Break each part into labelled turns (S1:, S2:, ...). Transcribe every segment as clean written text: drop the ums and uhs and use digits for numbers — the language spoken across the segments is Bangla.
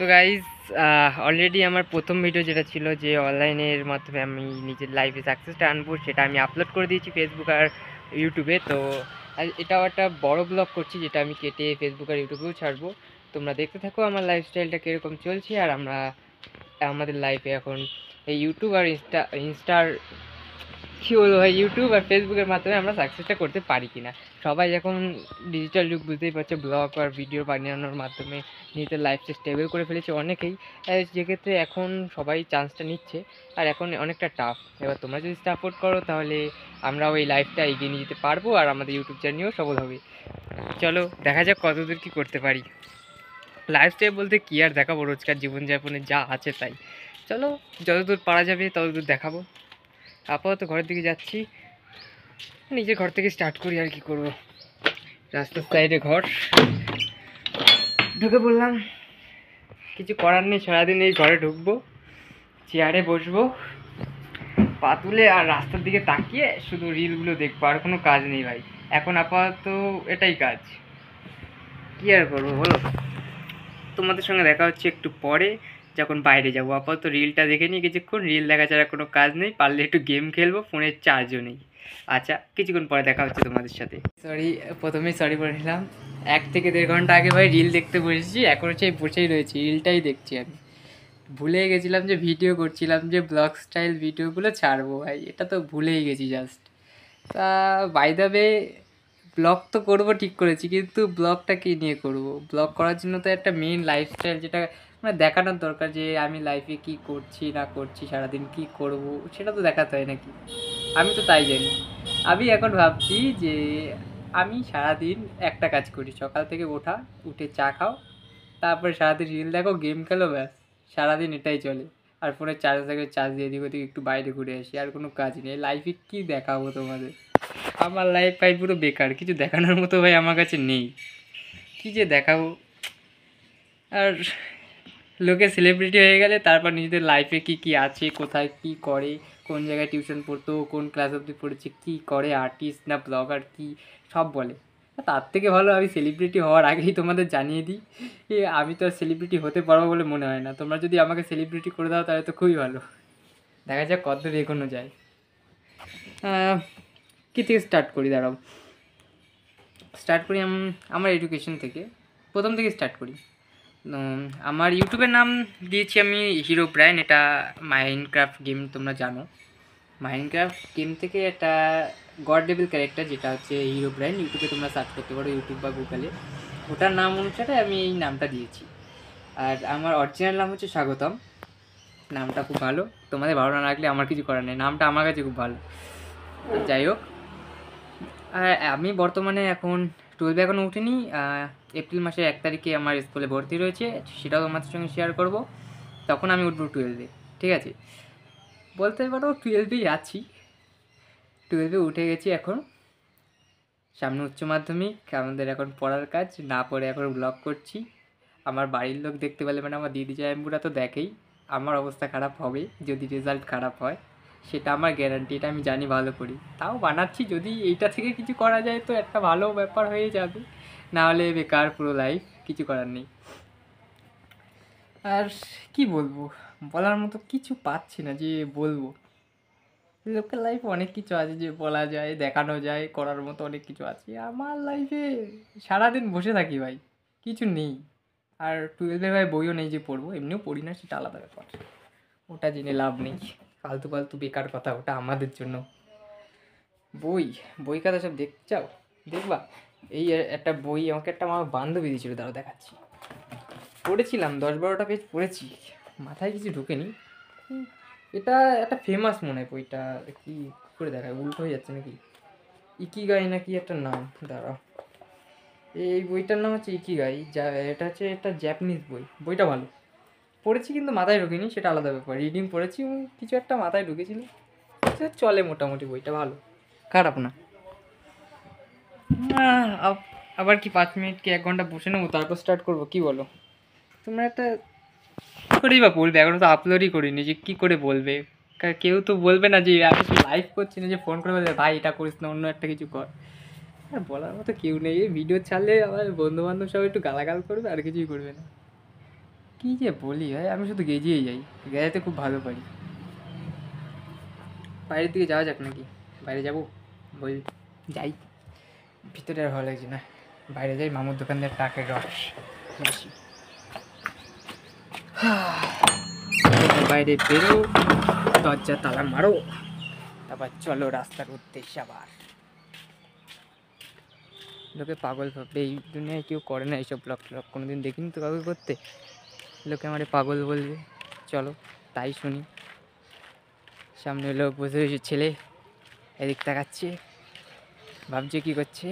S1: তো গাইজ অলরেডি আমার প্রথম ভিডিও যেটা ছিল যে অনলাইনের মাধ্যমে আমি নিজের লাইফে সাকসেসটা আনবো, সেটা আমি আপলোড করে দিয়েছি ফেসবুক আর ইউটিউবে। তো এটাও একটা বড় ব্লগ করছি যেটা আমি কেটে ফেসবুক আর ইউটিউবেও ছাড়বো। তোমরা দেখতে থাকো আমার লাইফস্টাইলটা কীরকম চলছে। আর আমরা আমাদের লাইফে এখন এই ইউটিউব আর ইনস্টার কী বলবো ভাই, ইউটিউব আর ফেসবুকের মাধ্যমে আমরা সাকসেসটা করতে পারি কিনা। সবাই এখন ডিজিটাল যুগ, বুঝতেই পারছে, ব্লগ আর ভিডিও বানানোর মাধ্যমে নিজেদের লাইফটা স্টেবল করে ফেলেছে অনেকেই। যেক্ষেত্রে এখন সবাই চান্সটা নিচ্ছে, আর এখন অনেকটা টাফ। এবার তোমরা যদি সাপোর্ট করো তাহলে আমরাও এই লাইফটা এগিয়ে নিয়ে যেতে পারবো, আর আমাদের ইউটিউব চ্যানেলও সফল হবে। চলো দেখা যাক কতদূর কী করতে পারি। লাইফস্টাইল বলতে কী আর দেখাবো, রোজকার জীবনযাপনে যা আছে তাই। চলো যতদূর পারা যাবে ততদূর দেখাবো। আপাতত ঘরের দিকে যাচ্ছি, নিজের ঘর থেকে স্টার্ট করি। আর কি করব, রাস্তার সাইডে ঘর, ঢুকে পড়লাম। কিছু করার নেই, সারাদিন এই ঘরে ঢুকবো, চেয়ারে বসবো, পা তুলে আর রাস্তার দিকে তাকিয়ে শুধু রিলগুলো দেখবো, আর কোনো কাজ নেই ভাই। এখন আপাতত এটাই কাজ, কী আর করবো বলো। তোমাদের সঙ্গে দেখা হচ্ছে একটু পরে যখন বাইরে যাবো। আপাতত রিলটা দেখে নিই কিছুক্ষণ, রিল দেখা ছাড়া কোনো কাজ নেই, পারলে একটু গেম খেলবো, ফোনের চার্জও নেই। আচ্ছা, কিছুক্ষণ পরে দেখা হচ্ছে তোমাদের সাথে। প্রথমেই সরি বলে নিলাম, 1 থেকে 1.5 ঘন্টা আগে ভাই রিল দেখতে বসেছি, এখনও সেই বসেই রয়েছি, রিলটাই দেখছি। আমি ভুলেই গেছিলাম যে ভিডিও করছিলাম, যে ব্লগ স্টাইল ভিডিওগুলো ছাড়বো ভাই, এটা তো ভুলেই গেছি জাস্ট। তা বাই দ্য ওয়ে, ব্লগ তো করবো ঠিক করেছি, কিন্তু ব্লগটা কী নিয়ে করব? ব্লগ করার জন্য তো একটা মেইন লাইফস্টাইল যেটা মানে দেখানোর দরকার, যে আমি লাইফে কী করছি না করছি, সারাদিন কী করব, সেটা তো দেখাতে হয় নাকি। আমি তো তাই জানি। আমি এখন ভাবছি যে আমি সারাদিন একটা কাজ করি, সকাল থেকে উঠে চা খাও, তারপরে সারাদিন রিল দেখো, গেম খেলো, ব্যাস সারাদিন এটাই চলে। আর ফোনের চার্জ থাকে, চার্জ দিয়ে এদিক ওদিক একটু বাইরে ঘুরে আসি, আর কোনো কাজ নেই। লাইফে কী দেখাবো তোমাদের? আমার লাইফ ভাই পুরো বেকার, কিছু দেখানোর মতো ভাই আমার কাছে নেই। কী যে দেখাবো। আর লোকে সেলিব্রিটি হয়ে গেলে তারপর নিজেদের লাইফে কী কী আছে, কোথায় কী করে, কোন জায়গায় টিউশন পড়তো, কোন ক্লাস অবধি পড়েছে, কী করে, আর্টিস্ট না ব্লগার, কী সব বলে। তার থেকে ভালো আমি সেলিব্রিটি হওয়ার আগেই তোমাদের জানিয়ে দিই, আমি তো আর সেলিব্রিটি হতে পারবো বলে মনে হয় না। তোমরা যদি আমাকে সেলিব্রিটি করে দাও তাহলে তো খুবই ভালো। দেখা যাক কতদূর এগোনো যায়। কী থেকে স্টার্ট করি, দাঁড়াও। স্টার্ট করি আমার এডুকেশন থেকে, প্রথম থেকে স্টার্ট করি। আমার ইউটিউবের নাম দিয়েছি আমি হিরো ব্রাইন। এটা মাইনক্রাফট গেম, তোমরা জানো। মাইনক্রাফট গেম থেকে একটা গড লেভেল ক্যারেক্টার যেটা হচ্ছে হিরো ব্রাইন, ইউটিউবে তোমরা সার্চ করতে পারো, ইউটিউব বা গুগলে। ওটার নাম অনুসারে আমি এই নামটা দিয়েছি। আর আমার অরিজিনাল নাম হচ্ছে স্বাগতম। নামটা খুব ভালো, তোমাদের ভালো না লাগলে আমার কিছু করার নেই, নামটা আমার কাছে খুব ভালো। যাই হোক, আমি বর্তমানে এখন 12 এখনও উঠিনি। এপ্রিল মাসের 1 তারিখে আমার স্কুলে ভর্তি রয়েছে, সেটাও তোমাদের সঙ্গে শেয়ার করব। তখন আমি উঠবো 12-এ, ঠিক আছে? বলতে পারো 12-এই আছি, 12-এ উঠে গেছি এখন। সামনে উচ্চ মাধ্যমিক, আমাদের এখন পড়ার কাজ, না পড়ে এখন ব্লগ করছি। আমার বাড়ির লোক দেখতে পেলে, মানে আমার দিদি জামাইবুরা তো দেখেই, আমার অবস্থা খারাপ হবে যদি রেজাল্ট খারাপ হয়, সেটা আমার গ্যারান্টি, এটা আমি জানি ভালো করি। তাও বানাচ্ছি, যদি এইটা থেকে কিছু করা যায় তো একটা ভালো ব্যাপার হয়ে যাবে, না হলে বেকার পুরো লাইফ, কিছু করার নেই। আর কি বলবো, বলার মতো কিছু পাচ্ছি না যে বলবো। লোকের লাইফে অনেক কিছু আছে যে বলা যায়, দেখানো যায়, করার মতো অনেক কিছু আছে। আমার লাইফে সারাদিন বসে থাকি ভাই, কিছু নেই। আর 12-এ ভাই বইও নেই যে পড়বো, এমনিও পড়ি না, সেটা আলাদা ব্যাপার, ওটা জেনে লাভ নেই, ফালতু ফালতু বেকার কথা ওটা আমাদের জন্য। বই খাতা সব দেখতে চাও, দেখবা। এই একটা বই আমাকে আমার বান্ধবী দিয়েছিল, দাঁড়াও দেখাচ্ছি। পড়েছিলাম 10-12টা পেজ পড়েছি, মাথায় কিছু ঢুকেনি। এটা একটা ফেমাস মনে হয় বইটা, কি করে দেখায়, উল্টো হয়ে যাচ্ছে নাকি, ইকিগাই নাকি একটা নাম, দাঁড়াও। এই বইটার নাম হচ্ছে ইকিগাই, যা এটা হচ্ছে একটা জ্যাপানিজ বই। বইটা ভালো, পড়েছি কিন্তু মাথায় ঢুকেনি, সেটা আলাদা ব্যাপার। রিডিং পড়েছি, কিছু একটা মাথায় ঢুকেছিল, চলে মোটামুটি, বইটা ভালো, খারাপ না। আবার কি 5 মিনিট কি 1 ঘন্টা বসে নেবো, তারপর স্টার্ট করবো, কি বলো? তোমরা একটা করেই বা বলবে, এখনো তো আপলোডই করিনি, যে কী করে বলবে? কেউ তো বলবে না যে আমি লাইভ করছি না, যে ফোন করে বলবে ভাই এটা করিস না, অন্য একটা কিছু কর। হ্যাঁ, বলার মতো কেউ নেই। এই ভিডিও ছাড়লে আমার বন্ধুবান্ধব সব একটু গালাগাল করবে, আর কিছুই করবে না। কী যে বলি ভাই, আমি শুধু গেজিয়েই যাই, গেজাতে খুব ভালো পারি। বাইরের দিকে যাওয়া যাক নাকি? বাইরে যাবো বল, যাই। ভিতরে আর ভালো লাগছে না, বাইরে যাই, মামুর দোকান দিয়ে টাকের রস বেশি। বাইরে বেরো, দরজা তালা মারো, তারপর চলো রাস্তার উদ্দেশ্যে আবার। লোকে পাগল ভাববে, এই দুনিয়ায় কেউ করে না এইসব ব্লগ ট্লগ, কোনোদিন দেখিনি তো কাউকে করতে। লোকে আমারে পাগল বলবে, চলো তাই শুনি। সামনে লোক বসে রয়েছে, ছেলে এদিক তাকাচ্ছে, ভাবছে কী করছে।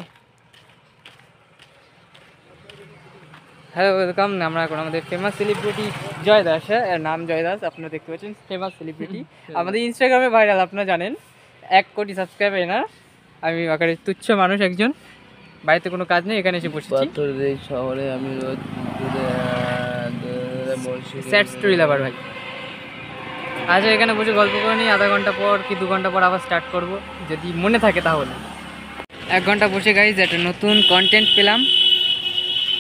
S1: হ্যালো ওয়েলকাম, আমরা এখন আমাদের ফেমাস সেলিব্রিটি জয় দাস, হ্যাঁ এর নাম জয় দাস, আপনারা দেখতে পাচ্ছেন ফেমাস সেলিব্রিটি, আমাদের ইনস্টাগ্রামে ভাইরাল, আপনারা জানেন 1 কোটি সাবস্ক্রাইবার এনার। আমি আকারে তুচ্ছ মানুষ একজন, বাড়িতে কোনো কাজ নেই, এখানে এসে বসেছি।
S2: এই শহরে আমি রোজ
S1: স্যাড স্টোরি লাভার ভাই। আচ্ছা এখানে বসে গল্প করে নিই, আধা ঘন্টা পর কি 2 ঘন্টা পর আবার স্টার্ট করব, যদি মনে থাকে তাহলে। 1 ঘন্টা বসে গাইজ একটা নতুন কন্টেন্ট পেলাম,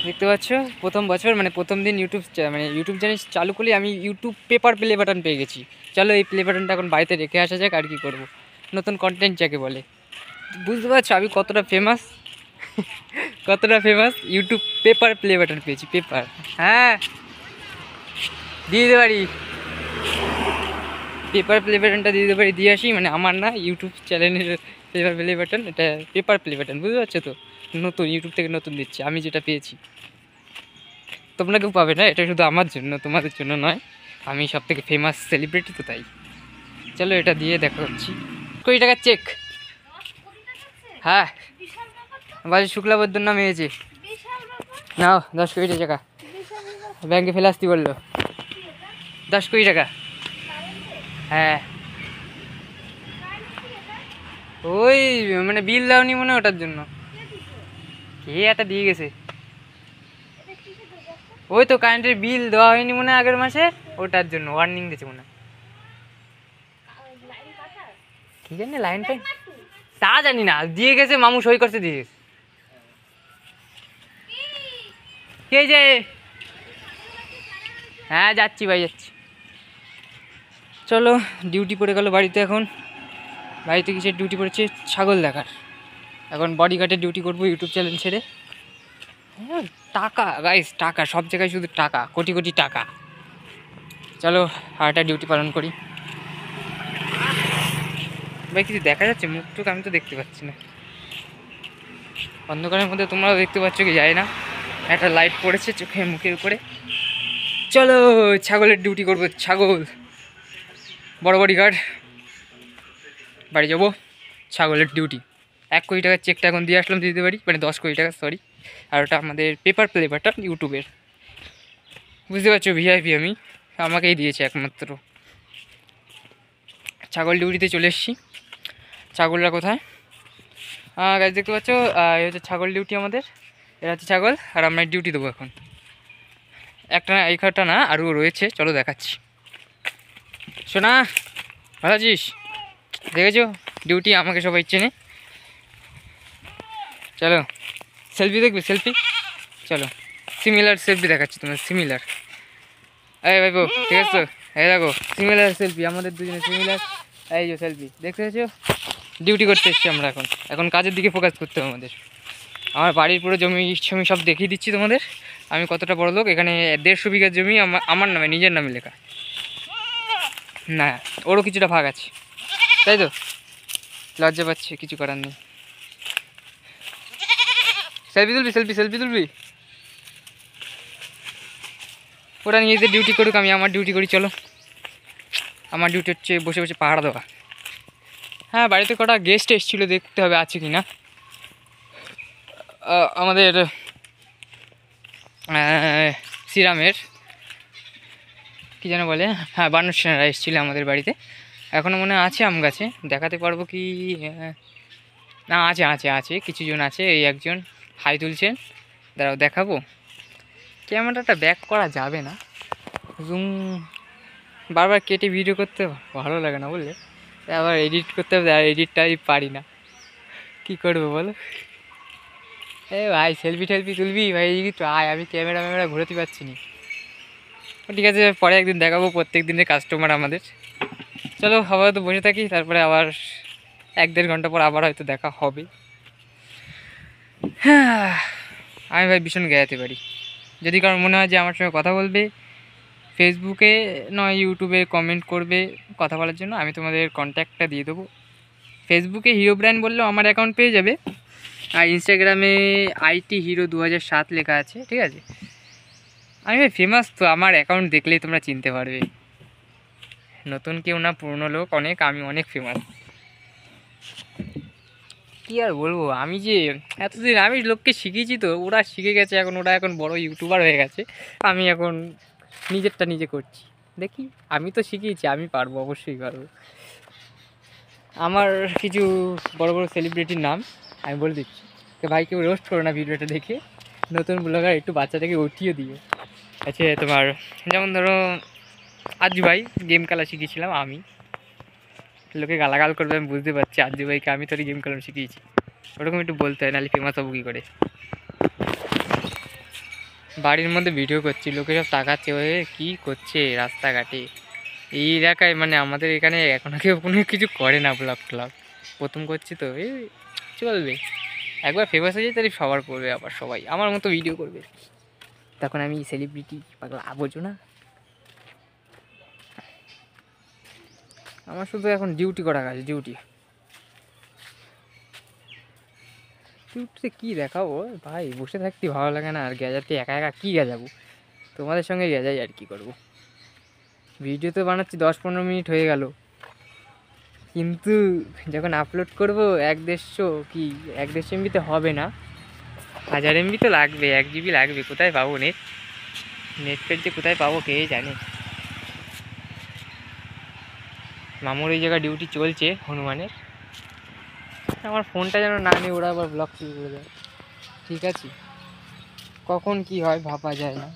S1: দেখতে পাচ্ছ। প্রথম বছর মানে প্রথম দিন ইউটিউব চ্যানেল চালু করলে আমি ইউটিউব পেপার প্লে বাটন পেয়ে গেছি। চলো এই প্লে বাটনটা এখন বাড়িতে রেখে আসা যাক, আর কি করব, নতুন কন্টেন্ট যাকে বলে। বুঝতে পারছো আমি কতটা famous, YouTube paper play button পেয়েছি, পেপার। হ্যাঁ দিয়ে দিতে পারি, পেপার প্লে বাটনটা দিয়ে দিতে পারি, দিয়ে আসি, মানে আমার না, ইউটিউব চ্যানেলের পেপার প্লে বাটন, এটা পেপার প্লে বাটন, বুঝতে পারছো তো, নতুন ইউটিউব থেকে নতুন দিচ্ছি আমি, যেটা পেয়েছি তোমরা কেউ পাবে না, এটা শুধু আমার জন্য, তোমাদের জন্য নয়, আমি সব থেকে ফেমাস সেলিব্রিটি তো তাই। চলো এটা দিয়ে দেখা হচ্ছি। 20 টাকার চেক, হ্যাঁ বাজে শুক্লাবদ্ধর নামে হয়েছে, নাও 10 কোটি টাকা, ব্যাংকে ফেলে আসতে বললো, 10 কোটি টাকা। হ্যাঁ ওই মানে বিল দাওনি মনে হয়, ওটার জন্য কে একটা দিয়ে গেছে, ওই তো কারেন্টের বিল দেওয়া হয়নি মনে হয় আগের মাসে, ওটার জন্য ওয়ার্নিং দিয়েছে মনে হয়, কি জানি লাইন টাইন তা জানি না, দিয়ে গেছে, মামু সই করতে দিয়ে গেছে। কে যে, হ্যাঁ যাচ্ছি ভাই যাচ্ছি। চলো ডিউটি পড়ে গেল বাড়িতে, এখন বাড়িতে কিসের ডিউটি পড়েছে, ছাগল দেখার। এখন বডিগার্ডের ডিউটি করবো ইউটিউব চ্যানেল ছেড়ে। হ্যাঁ টাকা গাইস, টাকা সব জায়গায়, শুধু টাকা, কোটি কোটি টাকা। চলো আর একটা ডিউটি পালন করি। ভাই কিছু দেখা যাচ্ছে মুখটুক, আমি তো দেখতে পাচ্ছি না, অন্ধকারের মধ্যে তোমরাও দেখতে পাচ্ছ কি যায় না, একটা লাইট পড়েছে চোখে মুখের উপরে। চলো ছাগলের ডিউটি করবো, ছাগল বড় বডিগার্ড, বাড়ি যাবো, ছাগলের ডিউটি। 1 কোটি টাকার চেকটা এখন দিয়ে আসলাম, দিতে পারি, মানে 10 কোটি টাকা সরি, আর ওটা আমাদের পেপার প্লে বাটন ইউটিউবের, বুঝতে পারছো ভিআইপি আমি, আমাকেই দিয়েছে একমাত্র। ছাগল ডিউটিতে চলে এসেছি। ছাগলরা কোথায় গাছ দেখতে পাচ্ছ, এই হচ্ছে ছাগল ডিউটি আমাদের, এরা হচ্ছে ছাগল, আর আমরা ডিউটি দেবো এখন। একটা না, এই খাটটা না, আরও রয়েছে, চলো দেখাচ্ছি। শোনা ভালো আছিস, দেখেছো ডিউটি, আমাকে সবাই চেনে। চলো সেলফি দেখবি, সেলফি, চলো সিমিলার সেলফি দেখাচ্ছি তোমার, সিমিলার। এই ভাই ঠিক আছে তো, এই দেখো সিমিলার সেলফি, আমাদের দুজনে সিমিলার, এই যে সেলফি দেখতে পেয়েছো। ডিউটি করতে এসছি আমরা, এখন কাজের দিকে ফোকাস করতে হবে আমাদের। আমার বাড়ির পুরো জমি সব দেখিয়ে দিচ্ছি তোমাদের, আমি কতটা বড় লোক। এখানে 150 বিঘা জমি আমার নামে, নিজের নামে লেখা, না ওরও কিছুটা ভাগ আছে, তাই তো লজ্জা পাচ্ছে, কিছু করার নেই। সেলফি তুলবি, সেলফি তুলবি, ওরা নিজেদের ডিউটি করুক, আমি আমার ডিউটি করি। চলো আমার ডিউটি হচ্ছে বসে বসে পাহাড় দেওয়া। হ্যাঁ বাড়িতে কটা গেস্ট এসেছিলো, দেখতে হবে আছে কি না। আমাদের শ্রীরামের কী যেন বলে, হ্যাঁ বানুসেনারা এসেছিলো আমাদের বাড়িতে, এখনও মনে আছে আম গাছে, দেখাতে পারবো কি না, আছে কিছুজন আছে, এই একজন হাই তুলছেন, দাঁড়াও দেখাবো। ক্যামেরাটা ব্যাক করা যাবে না, জুম বারবার কেটে ভিডিও করতে ভালো লাগে না বললে, আবার এডিট করতে হবে, আর এডিটটাই পারি না, কী করবো বলো। এ ভাই সেলফি টেলফি তুলবি ভাই, তো আয়, আমি ক্যামেরা ঘুরাতে পারছি না। ঠিক আছে, পরে একদিন দেখাবো প্রত্যেক দিনের কাস্টমার আমাদের। চলো আপাতত বসে থাকি, তারপরে আবার 1-1.5 ঘন্টা পর আবার হয়তো দেখা হবে। হ্যাঁ, আমি ভাই ভীষণ গেয়াতে পারি। যদি কারোর মনে হয় যে আমার সঙ্গে কথা বলবে, ফেসবুকে নয় ইউটিউবে কমেন্ট করবে কথা বলার জন্য, আমি তোমাদের কন্ট্যাক্টটা দিয়ে দেবো। ফেসবুকে হিরো ব্র্যান্ড বললেও আমার অ্যাকাউন্ট পেয়ে যাবে, আর ইনস্টাগ্রামে IT হিরো 2007 লেখা আছে, ঠিক আছে। আমি ভাই ফেমাস, তো আমার অ্যাকাউন্ট দেখলেই তোমরা চিনতে পারবে। নতুন কেউ না, পুরনো লোক অনেক, আমি অনেক ফেমাস। কী আর বলবো, আমি যে এতদিন আমি লোককে শিখিয়েছি, তো ওরা শিখে গেছে, ওরা এখন বড় ইউটিউবার হয়ে গেছে। আমি এখন নিজেরটা নিজে করছি। দেখি, আমি তো শিখিয়েছি, আমি পারবো, অবশ্যই পারবো। আমার কিছু বড় বড় সেলিব্রিটির নাম আমি বলে দিচ্ছি, তো ভাই কেউ রোস্ট করো না ভিডিওটা দেখে। নতুন ব্লগার একটু বাচ্চাটাকে উঠিয়ে দিও। আচ্ছা, তোমার যেমন ধরো আজু ভাই, গেম খেলা শিখিয়েছিলাম আমি। লোকে গালাগাল করবে আমি বুঝতে পারছি, আজু ভাইকে আমি তোর গেম খেলা শিখিয়েছি, ওরকম একটু বলতে হয়, নাহলে ফেমাস হবো কী করে। বাড়ির মধ্যে ভিডিও করছি, লোকে সব তাকাচ্ছে, ওই কী করছে রাস্তাঘাটে। এই এলাকায় মানে আমাদের এখানে এখনও কেউ কোনো কিছু করে না, ব্লগ ট্লগ প্রথম করছি তো, এই চলবে। একবার ফেমাস হয়ে যায় তাহলে সবার করবে, আবার সবাই আমার মতো ভিডিও করবে, তখন আমি সেলিব্রিটি পাগলা বোঝো না। আমার শুধু এখন ডিউটি করা কাজ, ডিউটিতে কী দেখাবো ভাই, বসে থাকতে ভালো লাগে না, আর গেজাতে একা একা কী গেজাবো, তোমাদের সঙ্গে গেজাই আর কি করবো। ভিডিও তো বানাচ্ছি 10-15 মিনিট হয়ে গেল, কিন্তু যখন আপলোড করবো 1-1.5 MB হবে না, 1000 MB তো লাগবে, 1 GB লাগবে। কোথায় পাবো নেট পেট যে কোথায় পাবো কে জানে। মামুর এই জায়গায় ডিউটি চলছে হনুমানের, আমার ফোনটা যেন না নিয়ে ওরা আবার ব্লক শুরু করে দেয়। ঠিক আছে, কখন কি হয় ভাবা যায় না।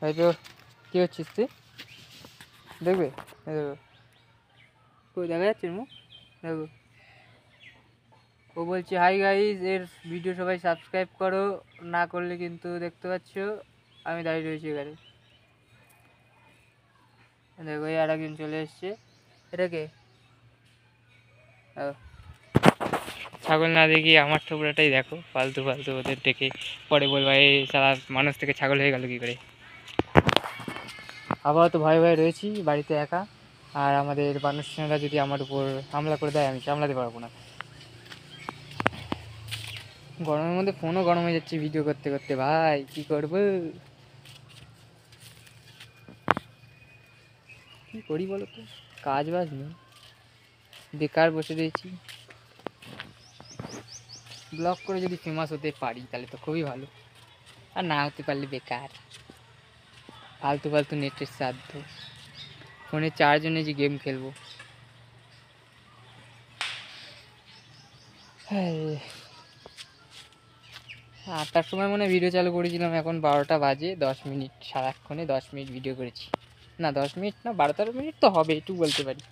S1: হয়তো কী হচ্ছিস তুই, দেখবে দেখো কই দেখা যাচ্ছে মুখ, দেখো ও বলছে হাই গাইজ, এর ভিডিও সবাই সাবস্ক্রাইব করো, না করলে কিন্তু দেখতে পাচ্ছ আমি দাঁড়িয়ে রয়েছি এখানে। দেখো এই আর একজন চলে এসছে, এটা কে? ছাগল না দেখি আমার ঠোকরাটাই দেখো, ফালতু ফালতু ওদের দেখে পরে বলবা এই সারা মানুষ থেকে ছাগল হয়ে গেল কী করে। আপাতত ভয়ে ভয়ে রয়েছি বাড়িতে একা, আর আমাদের মানুষজনেরা যদি আমার উপর হামলা করে দেয় আমি সামলাতে পারবো না। গরমের মধ্যে ফোনও গরম হয়ে যাচ্ছে ভিডিও করতে করতে, ভাই কি করবো, কি করি বলো তো, কাজ বাজ নেই, বেকার বসে রয়েছি। ব্লগ করে যদি ফেমাস হতে পারি তাহলে তো খুবই ভালো, আর না হতে পারলে বেকার, ফালতু ফালতু নেটের সাধ্য, ফোনে চার্জ নেই যে গেম খেলবো। 8টার সময় মনে ভিডিও চালু করেছিলাম, এখন 12টা বাজে 10 মিনিট, সারাক্ষণে 10 মিনিট ভিডিও করেছি, না 10 মিনিট না 12-13 মিনিট তো হবে, একটু বলতে পারি।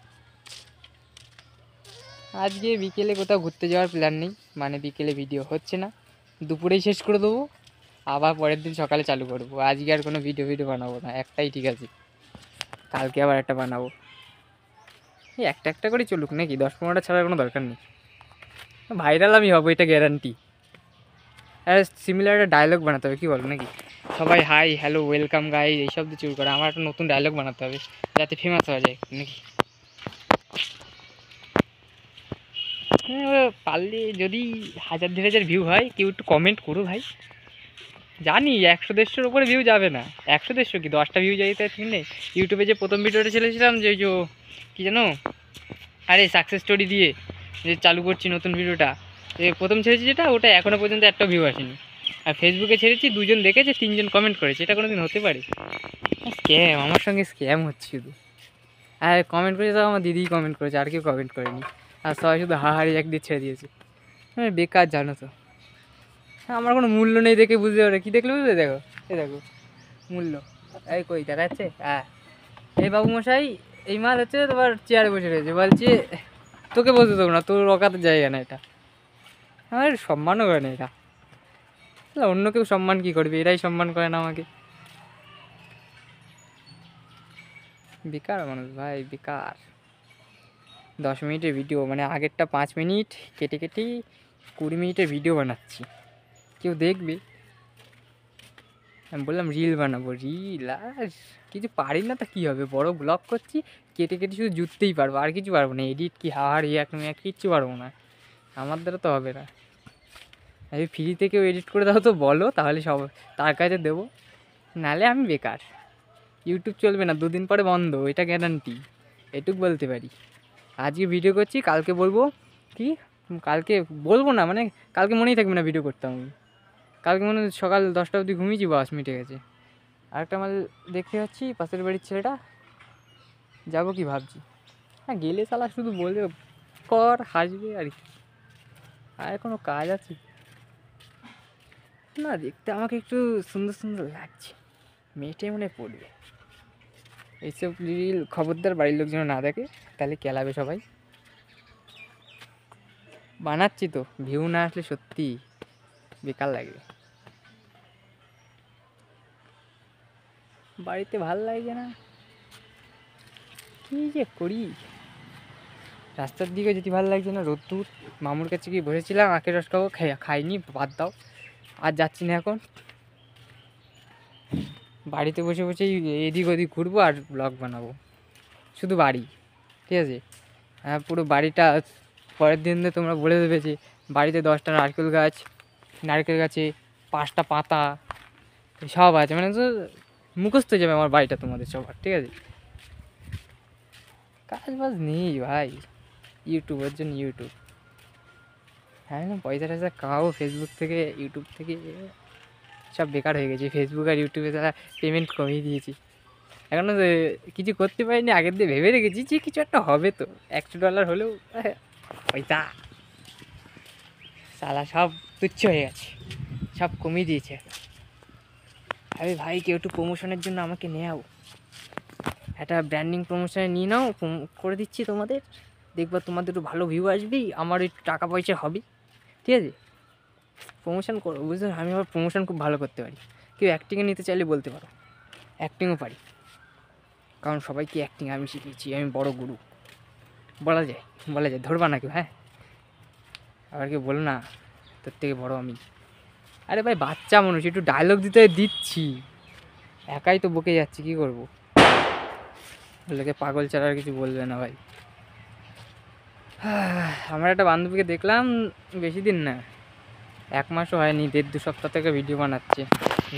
S1: আজকে বিকেলে কোথাও ঘুরতে যাওয়ার প্ল্যান নেই, মানে বিকেলে ভিডিও হচ্ছে না, দুপুরেই শেষ করে দেবো, আবার পরের দিন সকালে চালু করবো। আজকে আর কোনো ভিডিও বানাবো না, একটাই ঠিক আছে, কালকে আবার একটা বানাবো। এই একটা একটা করে চলুক নাকি, 10-15টা ছাড়ার কোনো দরকার নেই, ভাইরাল আমি হবো এটা গ্যারান্টি। আর সিমিলার একটা ডায়লগ বানাতে হবে, কী বলো নাকি, সবাই হাই হ্যালো ওয়েলকাম গাইজ এইসব দিয়ে শুরু করে, আমার একটা নতুন ডায়লগ বানাতে হবে যাতে ফেমাস হওয়া যায় নাকি। পারলে যদি 1000-1500 ভিউ হয়, কেউ একটু কমেন্ট করো ভাই, জানি 100-150-র উপরে ভিউ যাবে না, 100-150 কি 10টা ভিউ যাই তাই ঠিক নেই। ইউটিউবে যে প্রথম ভিডিওটা ছেড়েছিলাম যে কী জানো, আরে সাকসেস স্টোরি দিয়ে যে চালু করছি নতুন ভিডিওটা, প্রথম ছেড়েছি যেটা, ওটা এখনও পর্যন্ত একটা ভিউ আসেনি। আর ফেসবুকে ছেড়েছি, 2জন দেখেছে, 3জন কমেন্ট করেছে, এটা কোনো দিন হতে পারে? স্ক্যাম, আমার সঙ্গে স্ক্যাম হচ্ছে শুধু। আর কমেন্ট করেছে তো আমার দিদিই কমেন্ট করেছে, আর কেউ কমেন্ট করেনি, আর সবাই শুধু হাহারি এক দিয়ে ছেড়ে দিয়েছে। হ্যাঁ বেকার জানো তো, আমার কোনো মূল্য নেই দেখে বুঝতে পারে, কী দেখলে বুঝতে, দেখো এই দেখো মূল্য, এই কই দেখা যাচ্ছে, হ্যাঁ এই বাবু মশাই এই মাল হচ্ছে তোমার চেয়ারে বসে রয়েছে, বলছে তোকে বসতে দেবো না, তোর অকাতের জায়গা না এটা, আমার সম্মানও করে না এরা। অন্য কেউ সম্মান কি করবে, এরাই সম্মান করে না আমাকে। বেকার মানুষ ভাই, বেকার। 10 মিনিটের ভিডিও, মানে আগেরটা 5 মিনিট কেটে কেটে 20 মিনিটের ভিডিও বানাচ্ছি। কেউ দেখবে? আমি বললাম রিল বানাবো, রিল আর কিছু পারি না, তা কী হবে, বড় ব্লগ করছি, কেটে কেটে শুধু জুততেই পারবো, আর কিছু পারবো না। এডিট কি হাওয়ার এক কিচ্ছু পারবো না, আমার দ্বারা তো হবে না। আমি ফ্রিতে কেউ এডিট করে দাও তো বলো, তাহলে সব তার কাছে দেবো, নাহলে আমি বেকার। ইউটিউব চলবে না, 2 দিন পরে বন্ধ, এটা গ্যারান্টি, এটুক বলতে পারি। আজকে ভিডিও করছি, কালকে বলবো কি, কালকে বলবো না, মানে কালকে মনেই থাকবে না ভিডিও করতাম আমি। কালকে মনে হয় সকাল 10টা অবধি ঘুমিয়েছি, বাস মিটে গেছে। আরেকটা মাল দেখতে যাচ্ছি, পাশের বাড়ির ছেলেটা, যাবো কি ভাবছি। হ্যাঁ গেলে শালা শুধু বলবে কর, হাসবে আর কি। আর কোনো কাজ আছে না, দেখতে আমাকে একটু সুন্দর সুন্দর লাগছে, মেয়েটে মনে হয় পড়বে। এইসব রিল খবরদার বাড়ির লোক যেন না দেখে, তাহলে কেলাবে সবাই। বানাচ্ছি তো, ভিউ না আসলে সত্যি বেকার লাগে। বাড়িতে ভাল লাগে না, কী যে করি। রাস্তার দিকে যদি ভালো লাগছে না, রোদ্দুর, মামুর কাছে গিয়ে বসেছিলাম আখের রস খাবো, খাইনি, বাদ দাও, আর যাচ্ছি না এখন। বাড়িতে বসে বসেই এদিক ওদিক ঘুরবো আর ব্লগ বানাবো, শুধু বাড়ি, ঠিক আছে। হ্যাঁ পুরো বাড়িটা পরের দিন তোমরা বলে দেবে যে বাড়িতে 10টা নারকেল গাছে 5টা পাতা সব আছে, মানে তো মুখস্থ হয়ে যাবে আমার বাড়িটা তোমাদের সবার, ঠিক আছে। কাজ বাজ নেই ভাই, ইউটিউবের জন্য ইউটিউব। হ্যাঁ পয়সা টয়সা কামাবো ফেসবুক থেকে, ইউটিউব থেকে, সব বেকার হয়ে গেছে। ফেসবুক আর ইউটিউবে তারা পেমেন্ট কমিয়ে দিয়েছি, এখনও কিছু করতে পারিনি। আগের দিয়ে ভেবে রেখেছি যে কিছু একটা হবে তো, $100 হলেও পয়সা, সালা সব তুচ্ছ হয়ে গেছে, সব কমিয়ে দিয়েছে। আরে ভাই কেউ একটু প্রমোশনের জন্য আমাকে নেও, একটা ব্র্যান্ডিং প্রমোশনে নিয়ে নাও, করে দিচ্ছি তোমাদের, দেখবা তোমাদের একটু ভালো ভিউ আসবেই, আমার একটু টাকা পয়সা হবে, ঠিক আছে। প্রমোশন করো, বুঝতে, আমি আবার প্রমোশন খুব ভালো করতে পারি। কেউ অ্যাক্টিংয়ে নিতে চাইলে বলতে পারো, অ্যাক্টিংও পারি, কারণ সবাইকে অ্যাক্টিং আমি শিখিয়েছি, আমি বড় গুরু, বলা যায়, ধরবা না কেউ, হ্যাঁ। আবার কেউ বলো না তোর থেকে বড় আমি। আরে ভাই বাচ্চা মানুষ, একটু ডায়লগ দিচ্ছি, একাই তো বকে যাচ্ছি, কী করবো। লোকে পাগল ছাড়া আর কিছু বলবে না ভাই। আমার একটা বান্ধবীকে দেখলাম, বেশি দিন না, 1 মাসও হয়নি, 1.5-2 সপ্তাহ থেকে ভিডিও বানাচ্ছে।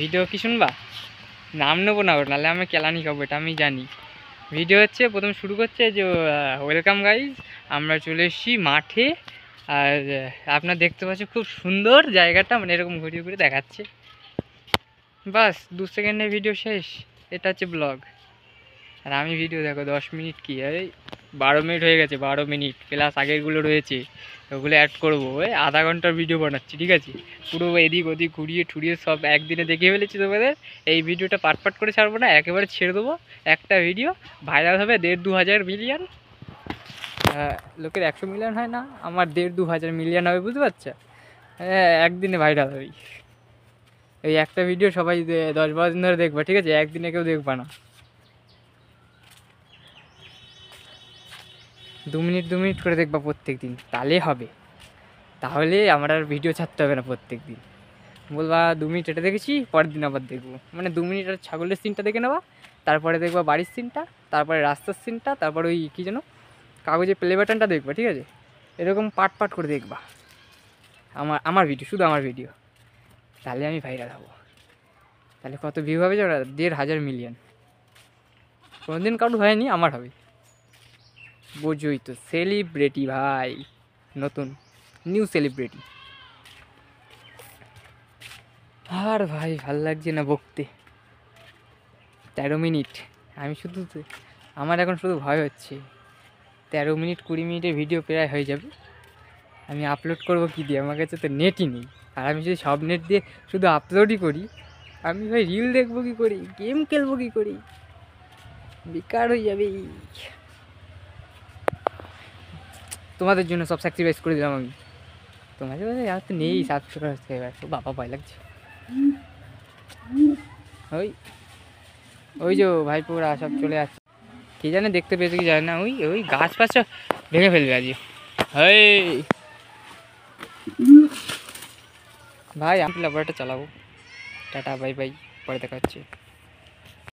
S1: ভিডিও কি শুনবা, নাম নেবো না ওর, নাহলে আমি কেলানি খাবো, এটা আমি জানি। ভিডিও হচ্ছে প্রথম শুরু করছে যে ওয়েলকাম গাইজ, আমরা চলে এসেছি মাঠে, আর আপনার দেখতে পাচ্ছি খুব সুন্দর জায়গাটা, মানে এরকম ঘুরিয়ে ঘুরে দেখাচ্ছে, বাস 2 সেকেন্ডের ভিডিও শেষ। এটা হচ্ছে ব্লগ। আর আমি ভিডিও দেখো 10 মিনিট, কি এই 12 মিনিট হয়ে গেছে, 12 মিনিট প্লাস আগেরগুলো রয়েছে, ওগুলো অ্যাড করবো। এই আধা ঘন্টার ভিডিও বানাচ্ছি, ঠিক আছে। পুরো এদিক ওদিক ঘুরিয়ে ঠুরিয়ে সব একদিনে দেখিয়ে ফেলেছি তোমাদের। এই ভিডিওটা পাট করে ছাড়বো না, একেবারে ছেড়ে দেবো। একটা ভিডিও ভাইরাল হবে 1.5-2 হাজার মিলিয়ন, লোকের 100 মিলিয়ন হয় না, আমার 1.5-2 হাজার মিলিয়ন হবে, বুঝতে পারছো। একদিনে ভাইরাল হবে এই একটা ভিডিও, সবাই 10-12 দিন ধরে দেখবা, ঠিক আছে, একদিনে কেউ দেখবা না। 2 মিনিট 2 মিনিট করে দেখবা প্রত্যেক দিন, তাহলে হবে, তাহলে আমার আর ভিডিও ছাড়তে হবে না প্রত্যেক দিন। বলবা 2 মিনিট এটা দেখেছি, পরের দিন আবার দেখবো, মানে 2 মিনিট আর ছাগলের সিনটা দেখে নেওয়া, তারপরে দেখবা বাড়ির সিনটা, তারপরে রাস্তার সিনটা, তারপর ওই কী যেন কাগজে প্লে বাটনটা দেখবা, ঠিক আছে। এরকম পাট করে দেখবা আমার ভিডিও, শুধু আমার ভিডিও, তাহলে আমি ভাইরাল হব। তাহলে কত ভিউ হবে যে 1.5 হাজার মিলিয়ন, কোনোদিন কারোর হয়নি, আমার হবে। বোঝোই তো, সেলিব্রিটি ভাই, নতুন নিউ সেলিব্রিটি। আর ভাই ভাল লাগছে না বকতে, 13 মিনিট। আমি শুধু, আমার এখন শুধু ভয় হচ্ছে 13 মিনিট 20 মিনিটের ভিডিও প্রায় হয়ে যাবে, আমি আপলোড করবো কী দিয়ে, আমার কাছে তো নেটই নেই। আর আমি যদি সব নেট দিয়ে শুধু আপলোডই করি, আমি ভাই রিল দেখবো কী করি, গেম খেলবো কী করি, বেকার হয়ে যাবে। তোমাদের জন্য সব স্যাক্রিফাইস করে দিলাম আমি, মাঝে মাঝে আর তো নেই সাবস্ক্রাইবার, তো বাবা ভয় লাগছে। ওই ওই যে ভাইপোরা সব চলে আসছে, কে জানে দেখতে পেয়েছে কি জানে না, ওই ওই গাছ ফাছ সব ভেঙে ফেলবে আজকে। হাই ভাই আমি ল্যাবরেটরি চালাবো। টাটা বাই বাই, পরে দেখা হচ্ছে।